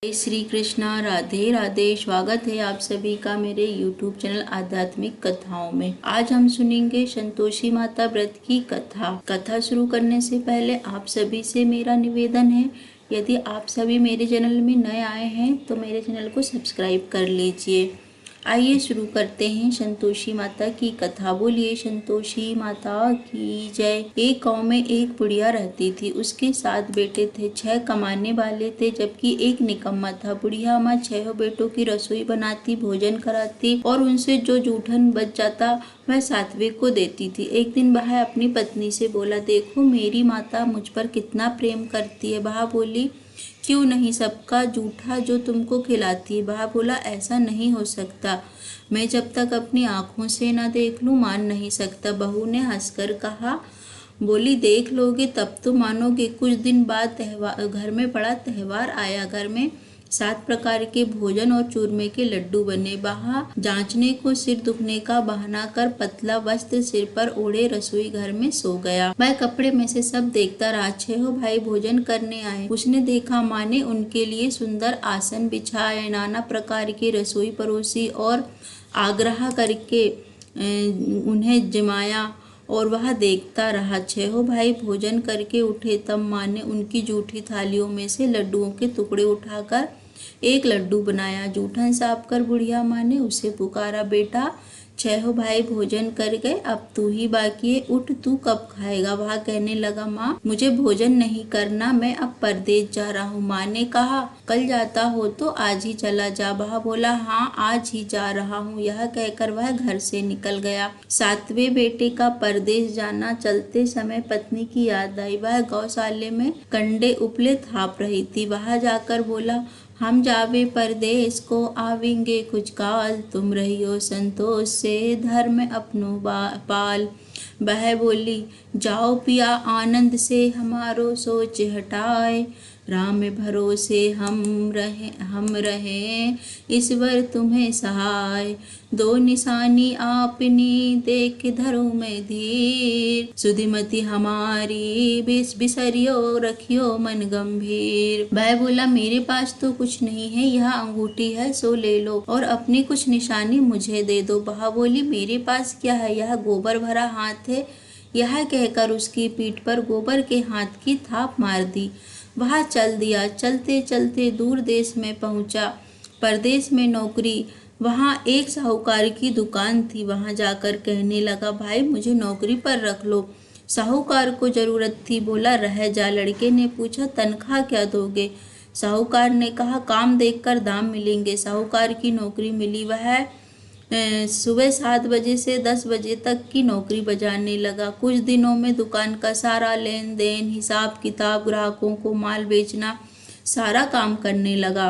जय श्री कृष्णा। राधे राधे। स्वागत है आप सभी का मेरे YouTube चैनल आध्यात्मिक कथाओं में। आज हम सुनेंगे संतोषी माता व्रत की कथा शुरू करने से पहले आप सभी से मेरा निवेदन है, यदि आप सभी मेरे चैनल में नए आए हैं तो मेरे चैनल को सब्सक्राइब कर लीजिए। आइए शुरू करते हैं संतोषी माता की कथा। बोलिए संतोषी माता की जय। एक गांव में एक बुढ़िया रहती थी। उसके 7 बेटे थे। 6 कमाने वाले थे जबकि एक निकम्मा था। बुढ़िया माँ 6 बेटों की रसोई बनाती, भोजन कराती और उनसे जो जूठन बच जाता वह 7वें को देती थी। एक दिन वह अपनी पत्नी से बोला, देखो मेरी माता मुझ पर कितना प्रेम करती है। वह बोली, क्यों नहीं, सबका जूठा जो तुमको खिलाती है। वह बोला, ऐसा नहीं हो सकता, मैं जब तक अपनी आंखों से न देख लूं मान नहीं सकता। बहू ने हंसकर कहा, बोली, देख लोगे तब तो मानोगे। कुछ दिन बाद घर में बड़ा त्योहार आया। घर में 7 प्रकार के भोजन और चूरमे के लड्डू बने। वहाँ जांचने को सिर दुखने का बहाना कर पतला वस्त्र सिर पर ओढ़े रसोई घर में सो गया। वह कपड़े में से सब देखता रहा। 6 भाई भोजन करने आए। उसने देखा माँ ने उनके लिए सुंदर आसन बिछाए, नाना प्रकार की रसोई परोसी और आग्रह करके उन्हें जमाया और वह देखता रहा। 6 भाई भोजन करके उठे तब माँ ने उनकी जूठी थालियों में से लड्डुओं के टुकड़े उठाकर एक लड्डू बनाया। जूठन साफ कर बुढ़िया माँ ने उसे पुकारा, बेटा 6 भाई भोजन कर गए, अब तू ही बाकी है, उठ, तू कब खाएगा। वह कहने लगा, माँ मुझे भोजन नहीं करना, मैं अब परदेश जा रहा हूँ। माँ ने कहा, कल जाता हो तो आज ही चला जा। वह बोला, हाँ आज ही जा रहा हूँ। यह कहकर वह घर से निकल गया। 7वें बेटे का परदेश जाना चलते समय पत्नी की याद आई। वह गौशाले में कंडे उपले थाप रही थी। वह जाकर बोला, हम जावे परदेश को आवेंगे कुछ काल, तुम रहियो संतोष से धर्म अपनो पाल। वह बोली, जाओ पिया आनंद से हमारो सोच हटाए, राम भरोसे हम रहे ईश्वर तुम्हें सहाय। 2 निशानी आपनी देख धरो में धीर, सुधिमति हमारी बिसरियो रखियो मन गंभीर। वह बोला, मेरे पास तो कुछ नहीं है, यह अंगूठी है सो ले लो और अपनी कुछ निशानी मुझे दे दो। वह बोली, मेरे पास क्या है, यह गोबर भरा हाथ है। यह कहकर उसकी पीठ पर गोबर के हाथ की थाप मार दी। वह चल दिया। चलते चलते दूर देश में पहुंचा। परदेश में नौकरी। वहाँ एक साहूकार की दुकान थी। वहाँ जाकर कहने लगा, भाई मुझे नौकरी पर रख लो। साहूकार को जरूरत थी। बोला, रह जा। लड़के ने पूछा, तनख्वाह क्या दोगे। साहूकार ने कहा, काम देखकर दाम मिलेंगे। साहूकार की नौकरी मिली। वह सुबह 7 बजे से 10 बजे तक की नौकरी बजाने लगा। कुछ दिनों में दुकान का सारा लेन देन, हिसाब किताब, ग्राहकों को माल बेचना, सारा काम करने लगा।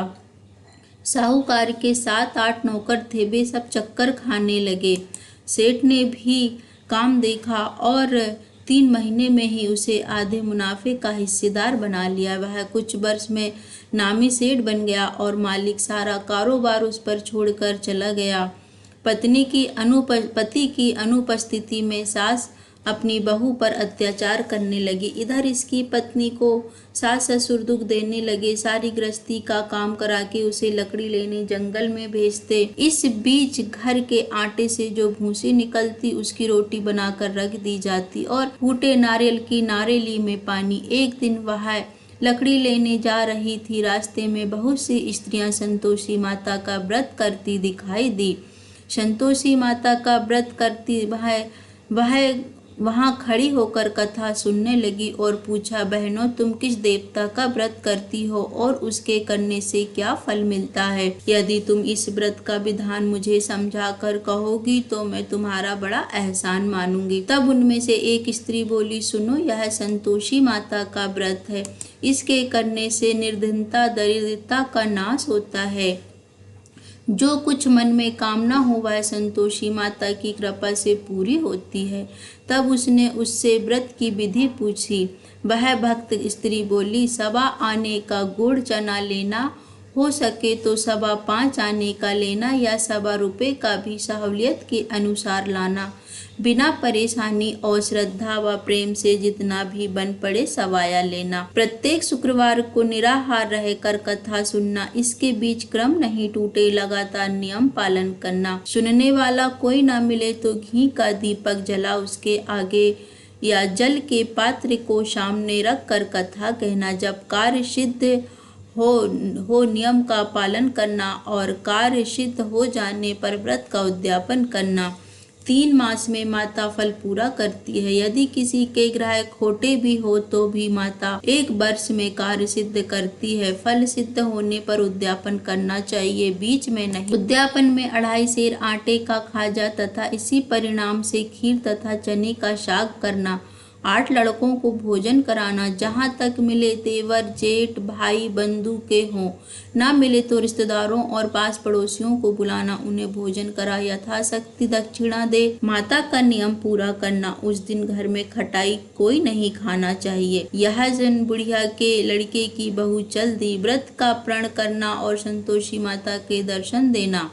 साहूकार के 7-8 नौकर थे। वे सब चक्कर खाने लगे। सेठ ने भी काम देखा और 3 महीने में ही उसे आधे मुनाफे का हिस्सेदार बना लिया। वह कुछ वर्ष में नामी सेठ बन गया और मालिक सारा कारोबार उस पर छोड़कर चला गया। पति की अनुपस्थिति में सास अपनी बहू पर अत्याचार करने लगी। इधर इसकी पत्नी को सास ससुर दुख देने लगे। सारी गृहस्थी का काम करा के उसे लकड़ी लेने जंगल में भेजते। इस बीच घर के आटे से जो भूसी निकलती उसकी रोटी बनाकर रख दी जाती और फूटे नारियल की नारेली में पानी। एक दिन वह लकड़ी लेने जा रही थी। रास्ते में बहुत सी स्त्रियां संतोषी माता का व्रत करती दिखाई दी। संतोषी माता का व्रत करती वह वहाँ खड़ी होकर कथा सुनने लगी और पूछा, बहनों तुम किस देवता का व्रत करती हो और उसके करने से क्या फल मिलता है। यदि तुम इस व्रत का विधान मुझे समझा कर कहोगी तो मैं तुम्हारा बड़ा एहसान मानूंगी। तब उनमें से एक स्त्री बोली, सुनो, यह संतोषी माता का व्रत है। इसके करने से निर्धनता दरिद्रता का नाश होता है। जो कुछ मन में कामना हो वह संतोषी माता की कृपा से पूरी होती है। तब उसने उससे व्रत की विधि पूछी। वह भक्त स्त्री बोली, 1.25 आने का गुड़ चना लेना, हो सके तो 5.25 आने का लेना या 1.25 रुपये का भी सहूलियत के अनुसार लाना। बिना परेशानी और श्रद्धा व प्रेम से जितना भी बन पड़े सवाया लेना। प्रत्येक शुक्रवार को निराहार रहकर कथा सुनना, इसके बीच क्रम नहीं टूटे, लगातार नियम पालन करना। सुनने वाला कोई ना मिले तो घी का दीपक जला उसके आगे या जल के पात्र को सामने रख कर कथा कहना। जब कार्य सिद्ध हो नियम का पालन करना और कार्य सिद्ध हो जाने पर व्रत का उद्यापन करना। 3 मास में माता फल पूरा करती है। यदि किसी के ग्रह खोटे भी हो तो भी माता 1 वर्ष में कार्य सिद्ध करती है। फल सिद्ध होने पर उद्यापन करना चाहिए, बीच में नहीं। उद्यापन में 2.5 सेर आटे का खाजा तथा इसी परिणाम से खीर तथा चने का साग करना। 8 लड़कों को भोजन कराना। जहाँ तक मिले देवर, जेठ, भाई, बंधु के हों, ना मिले तो रिश्तेदारों और पास पड़ोसियों को बुलाना, उन्हें भोजन करा यथाशक्ति दक्षिणा दे। माता का नियम पूरा करना। उस दिन घर में खटाई कोई नहीं खाना चाहिए। यह जन बुढ़िया के लड़के की बहू चल दी। व्रत का प्रण करना और संतोषी माता के दर्शन देना।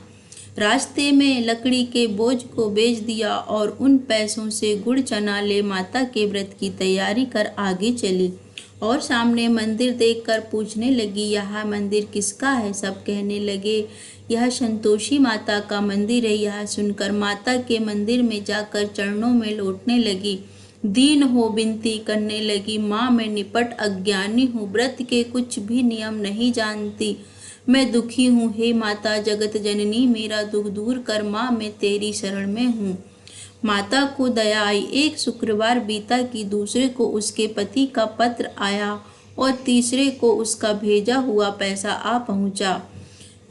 रास्ते में लकड़ी के बोझ को बेच दिया और उन पैसों से गुड़ चना ले माता के व्रत की तैयारी कर आगे चली और सामने मंदिर देखकर पूछने लगी, यह मंदिर किसका है? सब कहने लगे, यह संतोषी माता का मंदिर है। यह सुनकर माता के मंदिर में जाकर चरणों में लौटने लगी। दीन हो विनती करने लगी, माँ मैं निपट अज्ञानी हूँ, व्रत के कुछ भी नियम नहीं जानती, मैं दुखी हूँ। हे माता जगत जननी, मेरा दुख दूर कर, माँ मैं तेरी शरण में हूँ। माता को दया आई। एक शुक्रवार बीता कि दूसरे को उसके पति का पत्र आया और तीसरे को उसका भेजा हुआ पैसा आ पहुँचा।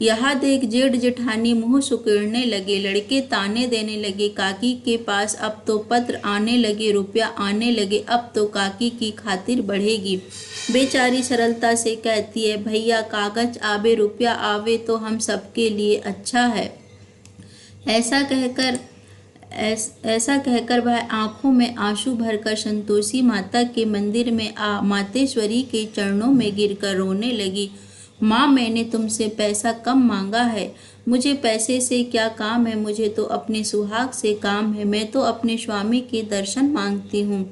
यह देख जेठ जेठानी मुंह सुकेड़ने लगे। लड़के ताने देने लगे, काकी के पास अब तो पत्र आने लगे, रुपया आने लगे, अब तो काकी की खातिर बढ़ेगी। बेचारी सरलता से कहती है, भैया कागज आवे रुपया आवे तो हम सबके लिए अच्छा है। ऐसा कहकर वह आंखों में आंसू भरकर संतोषी माता के मंदिर में आ मातेश्वरी के चरणों में गिरकर रोने लगी। माँ मैंने तुमसे पैसा कम मांगा है, मुझे पैसे से क्या काम है, मुझे तो अपने सुहाग से काम है, मैं तो अपने स्वामी के दर्शन मांगती हूँ।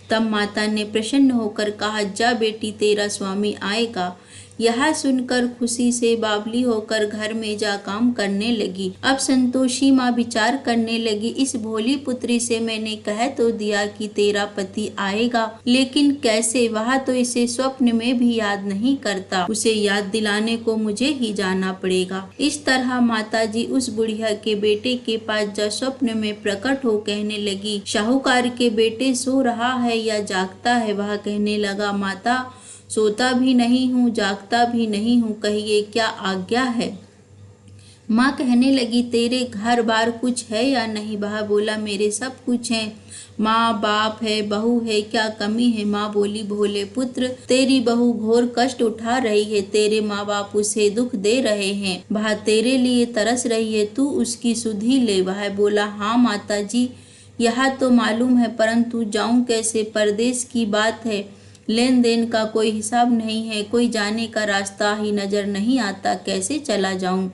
तब माता ने प्रसन्न होकर कहा, जा बेटी तेरा स्वामी आएगा। यह सुनकर खुशी से बावली होकर घर में जा काम करने लगी। अब संतोषी माँ विचार करने लगी, इस भोली पुत्री से मैंने कह तो दिया कि तेरा पति आएगा, लेकिन कैसे? वह तो इसे स्वप्न में भी याद नहीं करता, उसे याद दिलाने को मुझे ही जाना पड़ेगा। इस तरह माताजी उस बुढ़िया के बेटे के पास जा स्वप्न में प्रकट हो कहने लगी, साहूकार के बेटे सो रहा है या जागता है? वह कहने लगा, माता सोता भी नहीं हूँ, जागता भी नहीं हूँ, कहिए क्या आज्ञा है? माँ कहने लगी, तेरे घर बार कुछ है या नहीं? वह बोला, मेरे सब कुछ है, माँ बाप है, बहू है, क्या कमी है? माँ बोली, भोले पुत्र तेरी बहू घोर कष्ट उठा रही है, तेरे माँ बाप उसे दुख दे रहे हैं, वह तेरे लिए तरस रही है, तू उसकी सुधि ले। वह बोला, हाँ माता जी यह तो मालूम है, परंतु जाऊं कैसे? परदेश की बात है, लेन देन का कोई हिसाब नहीं है, कोई जाने का रास्ता ही नजर नहीं आता, कैसे चला जाऊं?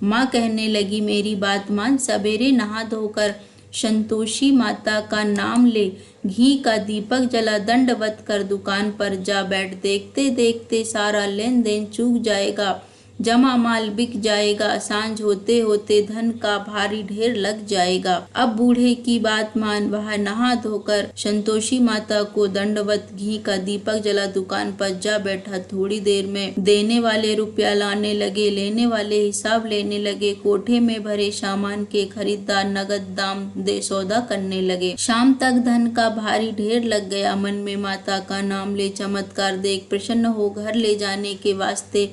माँ कहने लगी, मेरी बात मान, सवेरे नहा धोकर संतोषी माता का नाम ले, घी का दीपक जला, दंडवत कर दुकान पर जा बैठ, देखते देखते सारा लेन देन चूक जाएगा, जमा माल बिक जाएगा, सांझ होते होते धन का भारी ढेर लग जाएगा। अब बूढ़े की बात मान, वह नहा धोकर संतोषी माता को दंडवत घी का दीपक जला दुकान पर जा बैठा। थोड़ी देर में देने वाले रुपया लाने लगे, लेने वाले हिसाब लेने लगे, कोठे में भरे सामान के खरीदार नगद दाम दे सौदा करने लगे। शाम तक धन का भारी ढेर लग गया। मन में माता का नाम ले, चमत्कार देख प्रसन्न हो घर ले जाने के वास्ते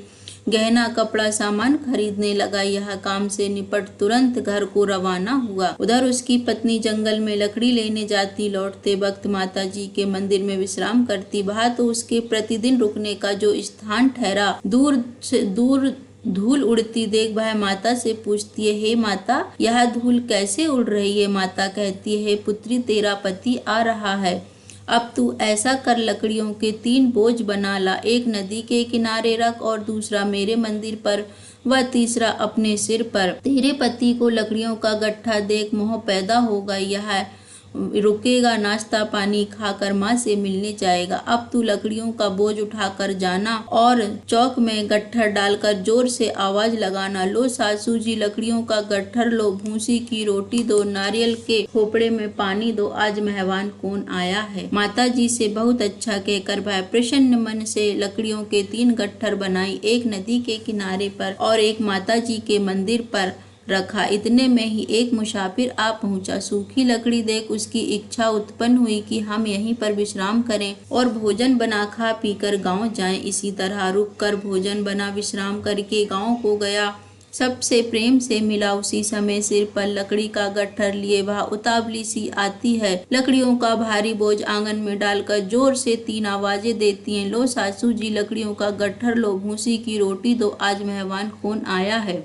गहना कपड़ा सामान खरीदने लगा। यह काम से निपट तुरंत घर को रवाना हुआ। उधर उसकी पत्नी जंगल में लकड़ी लेने जाती, लौटते वक्त माता जी के मंदिर में विश्राम करती। वह तो उसके प्रतिदिन रुकने का जो स्थान ठहरा, दूर से दूर धूल उड़ती देख वह माता से पूछती है, हे माता यह धूल कैसे उड़ रही है? माता कहती है, पुत्री तेरा पति आ रहा है, अब तू ऐसा कर, लकड़ियों के 3 बोझ बना ला, एक नदी के किनारे रख और दूसरा मेरे मंदिर पर व तीसरा अपने सिर पर। तेरे पति को लकड़ियों का गट्ठा देख मोह पैदा होगा, यह रुकेगा, नाश्ता पानी खाकर माँ से मिलने जाएगा। अब तू लकड़ियों का बोझ उठाकर जाना और चौक में गट्ठर डालकर जोर से आवाज लगाना, लो सासू जी लकड़ियों का गट्ठर लो, भूसी की रोटी दो, नारियल के खोपड़े में पानी दो, आज मेहमान कौन आया है। माता जी से बहुत अच्छा कहकर भाई प्रसन्न मन से लकड़ियों के 3 गट्ठर बनाई, एक नदी के किनारे पर और एक माता जी के मंदिर पर रखा। इतने में ही एक मुसाफिर आ पहुंचा। सूखी लकड़ी देख उसकी इच्छा उत्पन्न हुई कि हम यहीं पर विश्राम करें और भोजन बना खा पीकर गांव जाएं। इसी तरह रुक कर भोजन बना विश्राम करके गांव को गया। सबसे प्रेम से मिला। उसी समय सिर पर लकड़ी का गट्ठर लिए वह उतावली सी आती है। लकड़ियों का भारी बोझ आंगन में डालकर जोर से 3 आवाजें देती हैं, लो सासू जी लकड़ियों का गट्ठर लो, भूसी की रोटी दो, आज मेहमान कौन आया है।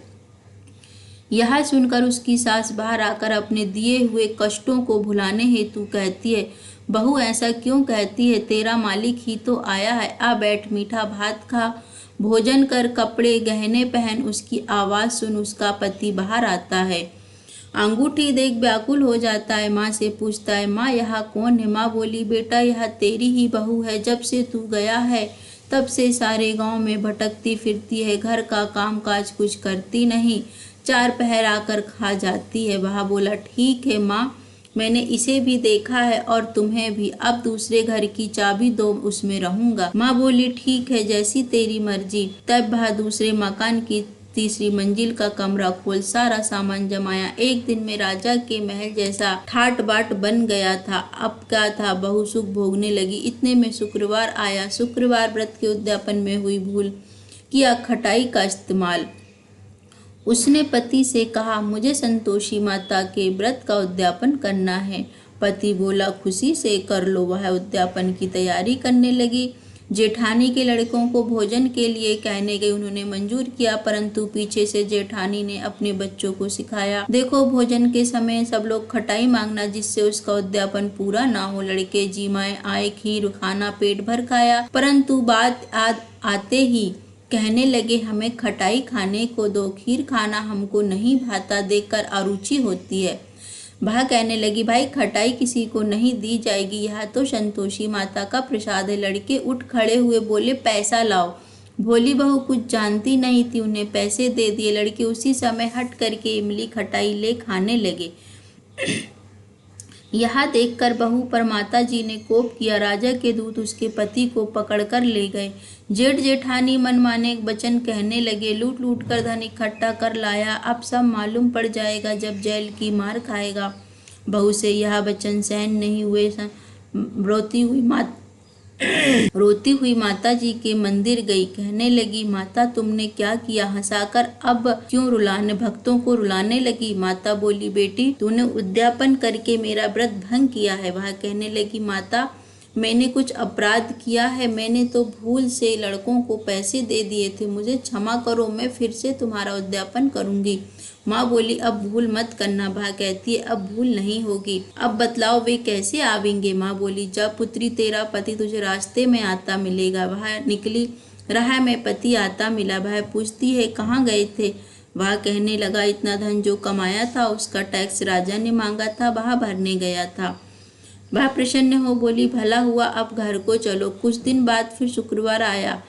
यह सुनकर उसकी सास बाहर आकर अपने दिए हुए कष्टों को भुलाने हेतु कहती है, बहू ऐसा क्यों कहती है, तेरा मालिक ही तो आया है, आ बैठ, मीठा भात खा, भोजन कर, कपड़े गहने पहन। उसकी आवाज सुन उसका पति बाहर आता है। अंगूठी देख व्याकुल हो जाता है। माँ से पूछता है, माँ यहाँ कौन है। माँ बोली, बेटा यह तेरी ही बहू है, जब से तू गया है तब से सारे गांव में भटकती फिरती है, घर का काम काज कुछ करती नहीं, 4 पहर आकर खा जाती है। वह बोला, ठीक है माँ, मैंने इसे भी देखा है और तुम्हें भी, अब दूसरे घर की चाबी दो, उसमें रहूंगा। माँ बोली, ठीक है, जैसी तेरी मर्जी। तब वह दूसरे मकान की 3री मंजिल का कमरा खोल सारा सामान जमाया। एक दिन में राजा के महल जैसा ठाट बाट बन गया था। अब क्या था, बहु सुख भोगने लगी। इतने में शुक्रवार आया। शुक्रवार व्रत के उद्यापन में हुई भूल किया खटाई का इस्तेमाल। उसने पति से कहा, मुझे संतोषी माता के व्रत का उद्यापन करना है। पति बोला, खुशी से कर लो। वह उद्यापन की तैयारी करने लगी। जेठानी के लड़कों को भोजन के लिए कहने गई। उन्होंने मंजूर किया, परंतु पीछे से जेठानी ने अपने बच्चों को सिखाया, देखो भोजन के समय सब लोग खटाई मांगना, जिससे उसका उद्यापन पूरा ना हो। लड़के जीमाए आए, खीर खाना पेट भर खाया, परंतु बात आते ही कहने लगे, हमें खटाई खाने को दो, खीर खाना हमको नहीं भाता, देखकर अरुचि होती है। वह कहने लगी, भाई खटाई किसी को नहीं दी जाएगी, यह तो संतोषी माता का प्रसाद है। लड़के उठ खड़े हुए बोले, पैसा लाओ। भोली बहू कुछ जानती नहीं थी, उन्हें पैसे दे दिए। लड़के उसी समय हट करके इमली खटाई ले खाने लगे। यह देखकर बहू पर माता जी ने कोप किया। राजा के दूत उसके पति को पकड़कर ले गए। जेठ जेठानी मनमाने वचन कहने लगे, लूट लूट कर धन इकट्ठा कर लाया, अब सब मालूम पड़ जाएगा जब जेल की मार खाएगा। बहू से यह वचन सहन नहीं हुए। रोती हुई माता जी के मंदिर गई। कहने लगी, माता तुमने क्या किया, हंसाकर अब क्यों रुलाने, भक्तों को रुलाने लगी। माता बोली, बेटी तूने उद्यापन करके मेरा व्रत भंग किया है। वह कहने लगी, माता मैंने कुछ अपराध किया है, मैंने तो भूल से लड़कों को पैसे दे दिए थे, मुझे क्षमा करो, मैं फिर से तुम्हारा उद्यापन करूंगी। माँ बोली, अब भूल मत करना। भा कहती है, अब भूल नहीं होगी। अब बतलाओ वे कैसे आवेंगे। माँ बोली, जब पुत्री तेरा पति तुझे रास्ते में आता मिलेगा। वह निकली राह में पति आता मिला। वह पूछती है, कहाँ गए थे। वह कहने लगा, इतना धन जो कमाया था उसका टैक्स राजा ने मांगा था, वह भरने गया था। वह प्रसन्न हो बोली, भला हुआ, अब घर को चलो। कुछ दिन बाद फिर शुक्रवार आया।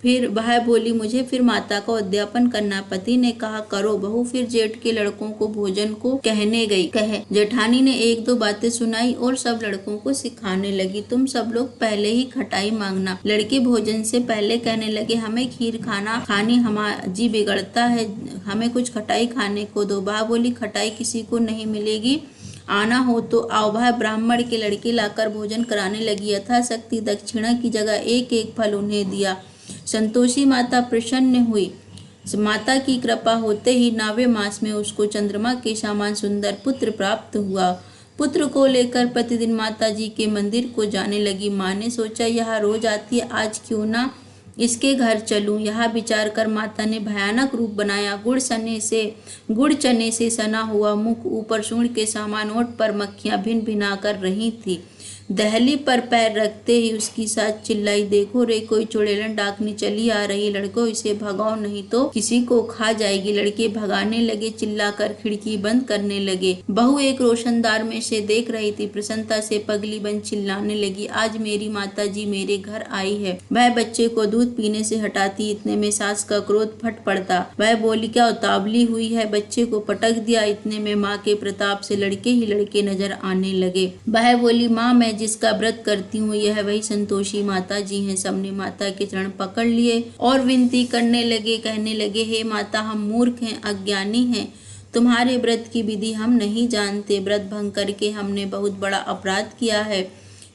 फिर वह बोली, मुझे फिर माता का उद्यापन करना। पति ने कहा, करो। बहू फिर जेठ के लड़कों को भोजन को कहने गई। जेठानी ने 1-2 बातें सुनाई और सब लड़कों को सिखाने लगी, तुम सब लोग पहले ही खटाई मांगना। लड़के भोजन से पहले कहने लगे, हमें खीर खानी हमारा जी बिगड़ता है, हमें कुछ खटाई खाने को दो। बा बोली, खटाई किसी को नहीं मिलेगी, आना हो तो आओ। वह ब्राह्मण के लड़के लाकर भोजन कराने लगी। यथाशक्ति दक्षिणा की जगह 1-1 फल उन्हें दिया। संतोषी माता प्रसन्न हुई। माता की कृपा होते ही 9वें मास में उसको चंद्रमा के समान सुंदर पुत्र प्राप्त हुआ। पुत्र को लेकर प्रतिदिन माता जी के मंदिर को जाने लगी। माँ ने सोचा, यह रोज आती है, आज क्यों ना इसके घर चलूं। यह विचार कर माता ने भयानक रूप बनाया। गुड़ चने से सना हुआ मुख, ऊपर सूंड के समान, ओठ पर मक्खियां भिन भिना कर रही थी। दहली पर पैर रखते ही उसकी सास चिल्लाई, देखो रे कोई चुड़ैलन डाकनी चली आ रही, लड़को इसे भगाओ नहीं तो किसी को खा जाएगी। लड़के भगाने लगे, चिल्लाकर खिड़की बंद करने लगे। बहू एक रोशनदार में से देख रही थी। प्रसन्नता से पगली बन चिल्लाने लगी, आज मेरी माता जी मेरे घर आई है। वह बच्चे को दूध पीने से हटाती, इतने में सास का क्रोध फट पड़ता। वह बोली, क्या उतावली हुई है, बच्चे को पटक दिया। इतने में माँ के प्रताप से लड़के ही लड़के नजर आने लगे। वह बोली, माँ मैं जिसका व्रत करती हूँ यह वही संतोषी माता जी हैं। सबने माता के चरण पकड़ लिए और विनती करने लगे, कहने लगे, हे माता हम मूर्ख हैं, अज्ञानी हैं, तुम्हारे व्रत की विधि हम नहीं जानते। व्रत भंग करके हमने बहुत बड़ा अपराध किया है।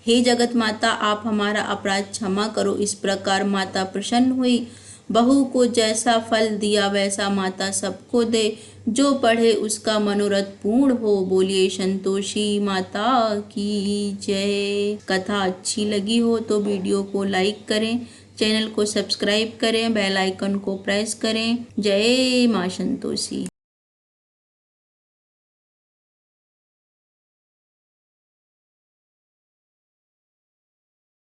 हे जगत माता आप हमारा अपराध क्षमा करो। इस प्रकार माता प्रसन्न हुई। बहू को जैसा फल दिया वैसा माता सबको दे, जो पढ़े उसका मनोरथ पूर्ण हो। बोलिए संतोषी माता की जय। कथा अच्छी लगी हो तो वीडियो को लाइक करें, चैनल को सब्सक्राइब करें, बेल आइकन को प्रेस करें। जय माँ संतोषी।